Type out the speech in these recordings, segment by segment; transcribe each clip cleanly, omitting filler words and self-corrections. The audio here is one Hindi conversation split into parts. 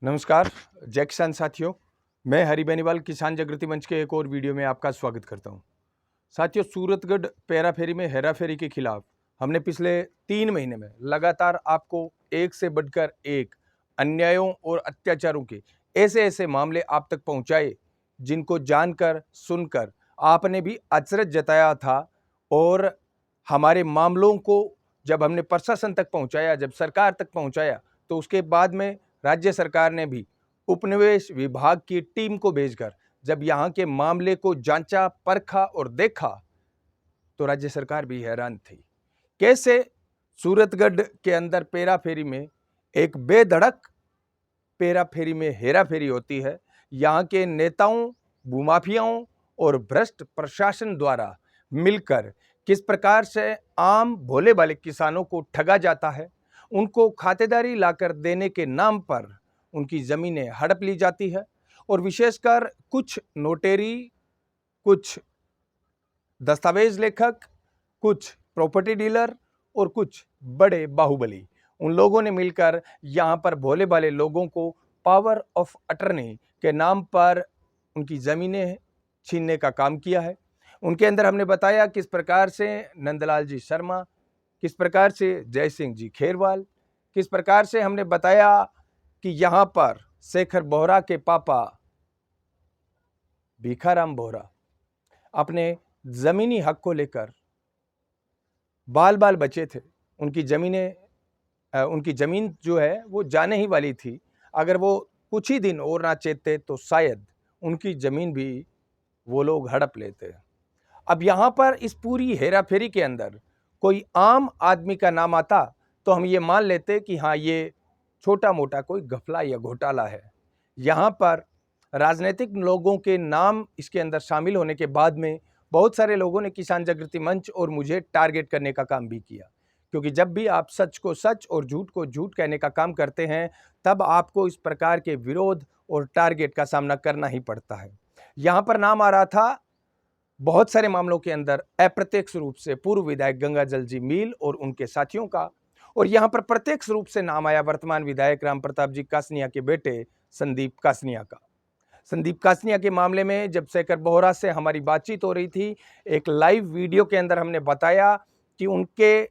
नमस्कार जय किसान साथियों, मैं हरि बेनीवाल किसान जागृति मंच के एक और वीडियो में आपका स्वागत करता हूं। साथियों, सूरतगढ़ पेराफेरी में हेराफेरी के खिलाफ हमने पिछले 3 महीने में लगातार आपको एक से बढ़कर एक अन्यायों और अत्याचारों के ऐसे मामले आप तक पहुंचाए, जिनको जानकर सुनकर आपने भी अचरज जताया था। और हमारे मामलों को जब हमने प्रशासन तक पहुंचाया, जब सरकार तक पहुंचाया, तो उसके बाद में राज्य सरकार ने भी उपनिवेश विभाग की टीम को भेजकर जब यहाँ के मामले को जांचा, परखा और देखा, तो राज्य सरकार भी हैरान थी। कैसे सूरतगढ़ के अंदर पेराफेरी में एक बेधड़क पेराफेरी में हेराफेरी होती है। यहाँ के नेताओं, भूमाफियाओं और भ्रष्ट प्रशासन द्वारा मिलकर किस प्रकार से आम भोले भाले किसानों को ठगा जाता है, उनको खातेदारी लाकर देने के नाम पर उनकी जमीनें हड़प ली जाती है। और विशेषकर कुछ नोटेरी, कुछ दस्तावेज लेखक, कुछ प्रॉपर्टी डीलर और कुछ बड़े बाहुबली, उन लोगों ने मिलकर यहाँ पर भोले भाले लोगों को पावर ऑफ अटर्नी के नाम पर उनकी ज़मीनें छीनने का काम किया है। उनके अंदर हमने बताया किस प्रकार से नंदलाल जी शर्मा, किस प्रकार से जय सिंह जी खेरवाल, किस प्रकार से हमने बताया कि यहाँ पर शेखर बोहरा के पापा भीखाराम बोहरा अपने ज़मीनी हक को लेकर बाल बाल बचे थे। उनकी ज़मीन जो है वो जाने ही वाली थी। अगर वो कुछ ही दिन और ना चेतते तो शायद उनकी ज़मीन भी वो लोग हड़प लेते। अब यहाँ पर इस पूरी हेराफेरी के अंदर कोई आम आदमी का नाम आता तो हम ये मान लेते कि हाँ, ये छोटा मोटा कोई घपला या घोटाला है। यहाँ पर राजनीतिक लोगों के नाम इसके अंदर शामिल होने के बाद में बहुत सारे लोगों ने किसान जागृति मंच और मुझे टारगेट करने का काम भी किया, क्योंकि जब भी आप सच को सच और झूठ को झूठ कहने का काम करते हैं, तब आपको इस प्रकार के विरोध और टारगेट का सामना करना ही पड़ता है। यहाँ पर नाम आ रहा था बहुत सारे मामलों के अंदर अप्रत्यक्ष रूप से पूर्व विधायक गंगाजल जी मील और उनके साथियों का, और यहाँ पर प्रत्यक्ष रूप से नाम आया वर्तमान विधायक राम प्रताप जी कासनिया के बेटे संदीप कासनिया का। संदीप कासनिया के मामले में जब शेखर बोहरा से हमारी बातचीत हो रही थी, एक लाइव वीडियो के अंदर हमने बताया कि उनके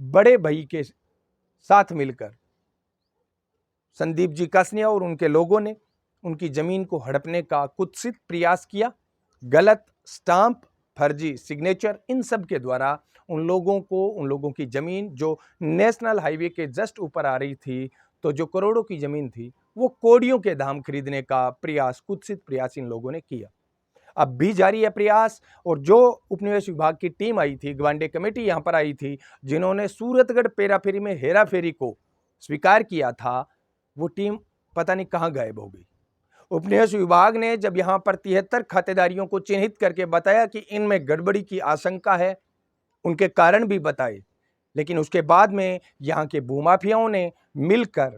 बड़े भाई के साथ मिलकर संदीप जी कासनिया और उनके लोगों ने उनकी जमीन को हड़पने का कुत्सित प्रयास किया। गलत स्टाम्प, फर्जी सिग्नेचर, इन सब के द्वारा उन लोगों की जमीन जो नेशनल हाईवे के जस्ट ऊपर आ रही थी, तो जो करोड़ों की जमीन थी, वो कोड़ियों के दाम खरीदने का प्रयास, कुत्सित प्रयास इन लोगों ने किया। अब भी जारी है प्रयास। और जो उपनिवेश विभाग की टीम आई थी, ग्वांडे कमेटी यहां पर आई थी, जिन्होंने सूरतगढ़ पेराफेरी में हेराफेरी को स्वीकार किया था, वो टीम पता नहीं कहां गायब हो गई। उपनिवेश विभाग ने जब यहां पर 73 खातेदारियों को चिन्हित करके बताया कि इनमें गड़बड़ी की आशंका है, उनके कारण भी बताए, लेकिन उसके बाद में यहां के भूमाफियाओं ने मिलकर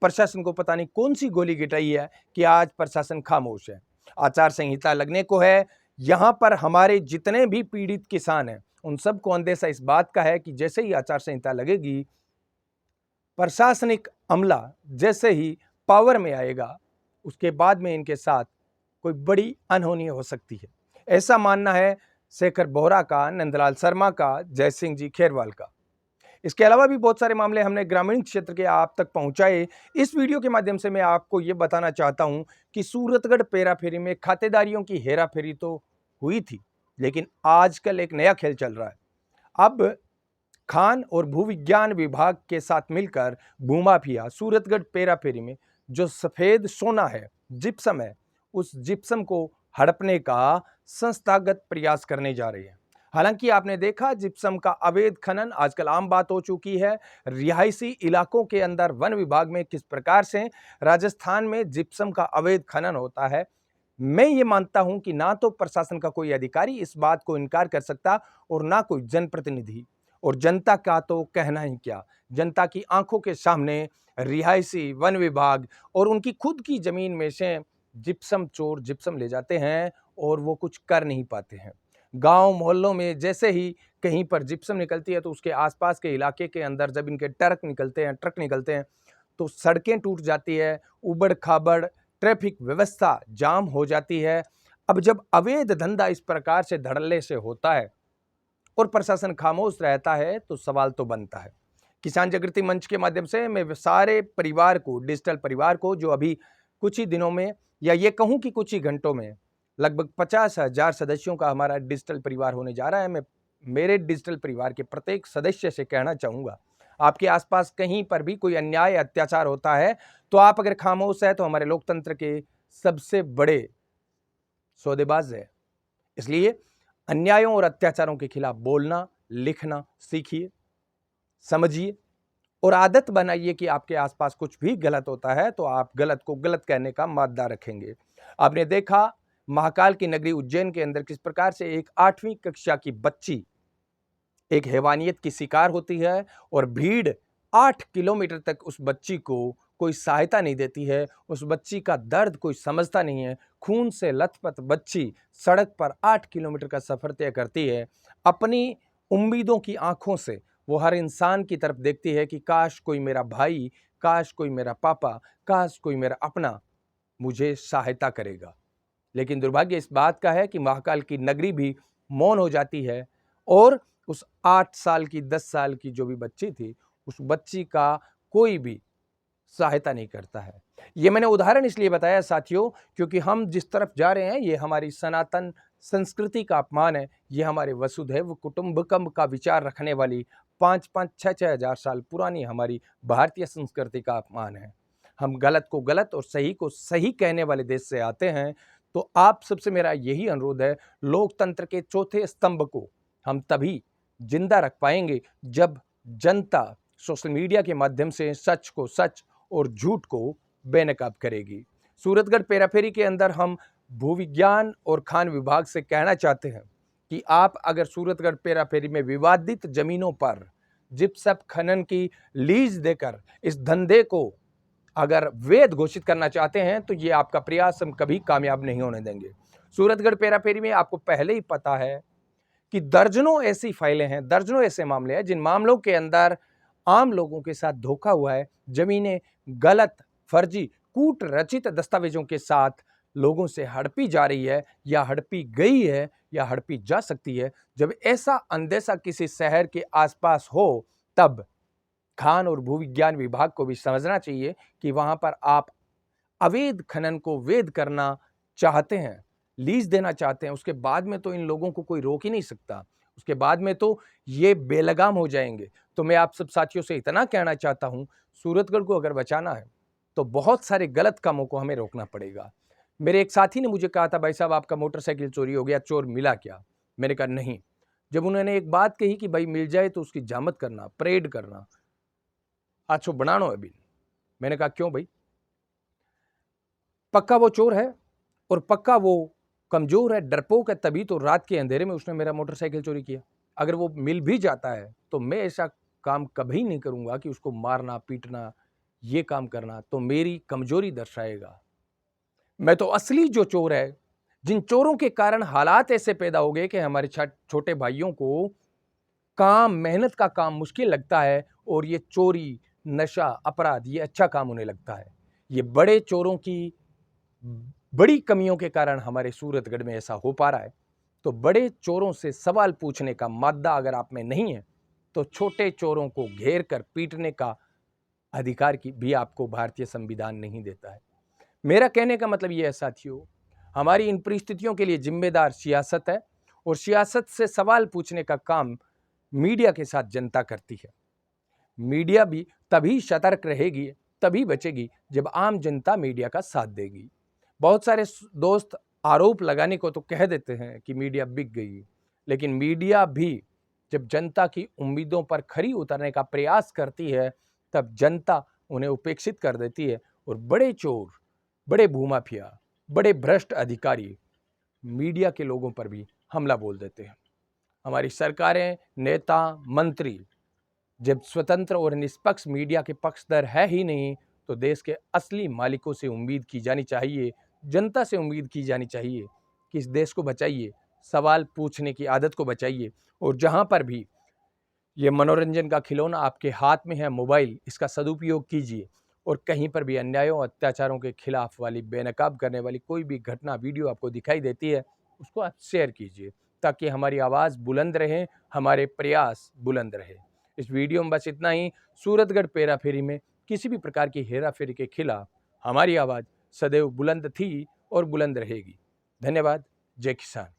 प्रशासन को पता नहीं कौन सी गोली गिटाई है कि आज प्रशासन खामोश है। आचार संहिता लगने को है। यहां पर हमारे जितने भी पीड़ित किसान हैं, उन सबको अंदेशा इस बात का है कि जैसे ही आचार संहिता लगेगी, प्रशासनिक अमला जैसे ही पावर में आएगा, उसके बाद में इनके साथ कोई बड़ी अनहोनी हो सकती है। ऐसा मानना है शेखर बोहरा का, नंदलाल शर्मा का, जय सिंह जी खेरवाल का। इसके अलावा भी बहुत सारे मामले हमने ग्रामीण क्षेत्र के आप तक पहुंचाए। इस वीडियो के माध्यम से मैं आपको ये बताना चाहता हूं कि सूरतगढ़ पेराफेरी में खातेदारियों की हेराफेरी तो हुई थी, लेकिन आजकल एक नया खेल चल रहा है। अब खान और भूविज्ञान विभाग के साथ मिलकर भूमाफिया सूरतगढ़ पेराफेरी में जो सफेद सोना है, जिप्सम है, उस जिप्सम को हड़पने का संस्थागत प्रयास करने जा रहे हैं। हालांकि आपने देखा जिप्सम का अवैध खनन आजकल आम बात हो चुकी है। रिहायशी इलाकों के अंदर वन विभाग में किस प्रकार से राजस्थान में जिप्सम का अवैध खनन होता है, मैं ये मानता हूं कि ना तो प्रशासन का कोई अधिकारी इस बात को इनकार कर सकता और ना कोई जनप्रतिनिधि। और जनता का तो कहना ही क्या, जनता की आंखों के सामने रिहायशी, वन विभाग और उनकी खुद की जमीन में से जिप्सम चोर जिप्सम ले जाते हैं और वो कुछ कर नहीं पाते हैं। गांव मोहल्लों में जैसे ही कहीं पर जिप्सम निकलती है, तो उसके आसपास के इलाके के अंदर जब इनके ट्रक निकलते हैं, तो सड़कें टूट जाती है, उबड़-खाबड़ ट्रैफिक व्यवस्था जाम हो जाती है। अब जब अवैध धंधा इस प्रकार से धड़ल्ले से होता है और प्रशासन खामोश रहता है तो सवाल तो बनता है। किसान जागृति मंच के माध्यम से मैं सारे परिवार को, डिजिटल परिवार को, जो अभी कुछ ही दिनों में या ये कहूं कि कुछ ही घंटों में लगभग 50,000 सदस्यों का हमारा डिजिटल परिवार होने जा रहा है, मैं मेरे डिजिटल परिवार के प्रत्येक सदस्य से कहना चाहूंगा, आपके आसपास कहीं पर भी कोई अन्याय अत्याचार होता है तो आप अगर खामोश है तो हमारे लोकतंत्र के सबसे बड़े सौदेबाज है। इसलिए अन्यायों और अत्याचारों के खिलाफ बोलना, लिखना सीखिए, समझिए और आदत बनाइए कि आपके आसपास कुछ भी गलत होता है तो आप गलत को गलत कहने का मादा रखेंगे। आपने देखा महाकाल की नगरी उज्जैन के अंदर किस प्रकार से एक 8वीं कक्षा की बच्ची एक हैवानियत की शिकार होती है और भीड़ 8 किलोमीटर तक उस बच्ची को कोई सहायता नहीं देती है, उस बच्ची का दर्द कोई समझता नहीं है। खून से लथपथ बच्ची सड़क पर 8 किलोमीटर का सफर तय करती है। अपनी उम्मीदों की आंखों से वो हर इंसान की तरफ देखती है कि काश कोई मेरा भाई, काश कोई मेरा पापा, काश कोई मेरा अपना मुझे सहायता करेगा। लेकिन दुर्भाग्य इस बात का है कि महाकाल की नगरी भी मौन हो जाती है और उस 8 साल की, 10 साल की जो भी बच्ची थी, उस बच्ची का कोई भी सहायता नहीं करता है। ये मैंने उदाहरण इसलिए बताया साथियों, क्योंकि हम जिस तरफ जा रहे हैं ये हमारी सनातन संस्कृति का अपमान है। ये हमारे वसुधैव कुटुंबकम का विचार रखने वाली 5-5, 6-6 हजार साल पुरानी हमारी भारतीय संस्कृति का अपमान है। हम गलत को गलत और सही को सही कहने वाले देश से आते हैं। तो आप सबसे मेरा यही अनुरोध है, लोकतंत्र के चौथे स्तंभ को हम तभी जिंदा रख पाएंगे जब जनता सोशल मीडिया के माध्यम से सच को सच और झूठ को बेनकाब करेगी। सूरतगढ़ पेराफेरी के अंदर हम भूविज्ञान और खान विभाग से कहना चाहते हैं कि आप अगर सूरतगढ़ पेराफेरी में विवादित जमीनों पर जिप्सम खनन की लीज देकर इस धंधे को अगर वैध घोषित करना चाहते हैं तो ये आपका प्रयास हम कभी कामयाब नहीं होने देंगे। सूरतगढ़ पेराफेरी में आपको पहले ही पता है कि दर्जनों ऐसी फाइलें हैं, दर्जनों ऐसे मामले हैं जिन मामलों के अंदर आम लोगों के साथ धोखा हुआ है। जमीनें गलत, फर्जी, कूट रचित दस्तावेजों के साथ लोगों से हड़पी जा रही है या हड़पी गई है या हड़पी जा सकती है। जब ऐसा अंदेशा किसी शहर के आसपास हो तब खान और भूविज्ञान विभाग को भी समझना चाहिए कि वहां पर आप अवैध खनन को वैध करना चाहते हैं, लीज देना चाहते हैं, उसके बाद में तो इन लोगों को कोई रोक ही नहीं सकता। उसके बाद में तो ये बेलगाम हो जाएंगे। तो मैं आप सब साथियों से इतना कहना चाहता हूं, सूरतगढ़ को अगर बचाना है तो बहुत सारे गलत कामों को हमें रोकना पड़ेगा। मेरे एक साथी ने मुझे कहा था, भाई साहब आपका मोटरसाइकिल चोरी हो गया, चोर मिला क्या? मैंने कहा नहीं। जब उन्होंने एक बात कही कि भाई मिल जाए तो उसकी जामत करना, परेड करना, आछो बनानो है बिल। मैंने कहा क्यों भाई? पक्का वो चोर है और पक्का वो कमजोर है, डरपोक है, तभी तो रात के अंधेरे में उसने मेरा मोटरसाइकिल चोरी किया। अगर वो मिल भी जाता है तो मैं ऐसा काम कभी नहीं करूंगा कि उसको मारना, पीटना, ये काम करना तो मेरी कमजोरी दर्शाएगा। मैं तो असली जो चोर है, जिन चोरों के कारण हालात ऐसे पैदा हो गए कि हमारे छोटे भाइयों को काम, मेहनत का काम मुश्किल लगता है और ये चोरी, नशा, अपराध ये अच्छा काम उन्हें लगता है। ये बड़े चोरों की बड़ी कमियों के कारण हमारे सूरतगढ़ में ऐसा हो पा रहा है। तो बड़े चोरों से सवाल पूछने का मादा अगर आप में नहीं है तो छोटे चोरों को घेर कर पीटने का अधिकार की भी आपको भारतीय संविधान नहीं देता है। मेरा कहने का मतलब यह है साथियों, हमारी इन परिस्थितियों के लिए जिम्मेदार सियासत है और सियासत से सवाल पूछने का काम मीडिया के साथ जनता करती है। मीडिया भी तभी सतर्क रहेगी, तभी बचेगी जब आम जनता मीडिया का साथ देगी। बहुत सारे दोस्त आरोप लगाने को तो कह देते हैं कि मीडिया बिक गई, लेकिन मीडिया भी जब जनता की उम्मीदों पर खरी उतरने का प्रयास करती है तब जनता उन्हें उपेक्षित कर देती है और बड़े चोर, बड़े भूमाफिया, बड़े भ्रष्ट अधिकारी मीडिया के लोगों पर भी हमला बोल देते हैं। हमारी सरकारें, नेता, मंत्री जब स्वतंत्र और निष्पक्ष मीडिया के पक्षधर है ही नहीं तो देश के असली मालिकों से उम्मीद की जानी चाहिए, जनता से उम्मीद की जानी चाहिए कि इस देश को बचाइए, सवाल पूछने की आदत को बचाइए और जहां पर भी ये मनोरंजन का खिलौना आपके हाथ में है मोबाइल, इसका सदुपयोग कीजिए और कहीं पर भी अन्यायों अत्याचारों के खिलाफ वाली बेनकाब करने वाली कोई भी घटना वीडियो आपको दिखाई देती है, उसको आप शेयर कीजिए ताकि हमारी आवाज़ बुलंद रहे, हमारे प्रयास बुलंद रहे। इस वीडियो में बस इतना ही। सूरतगढ़ पेरा फेरी में किसी भी प्रकार की हेरा फेरी के खिलाफ हमारी आवाज़ सदैव बुलंद थी और बुलंद रहेगी। धन्यवाद। जय किसान।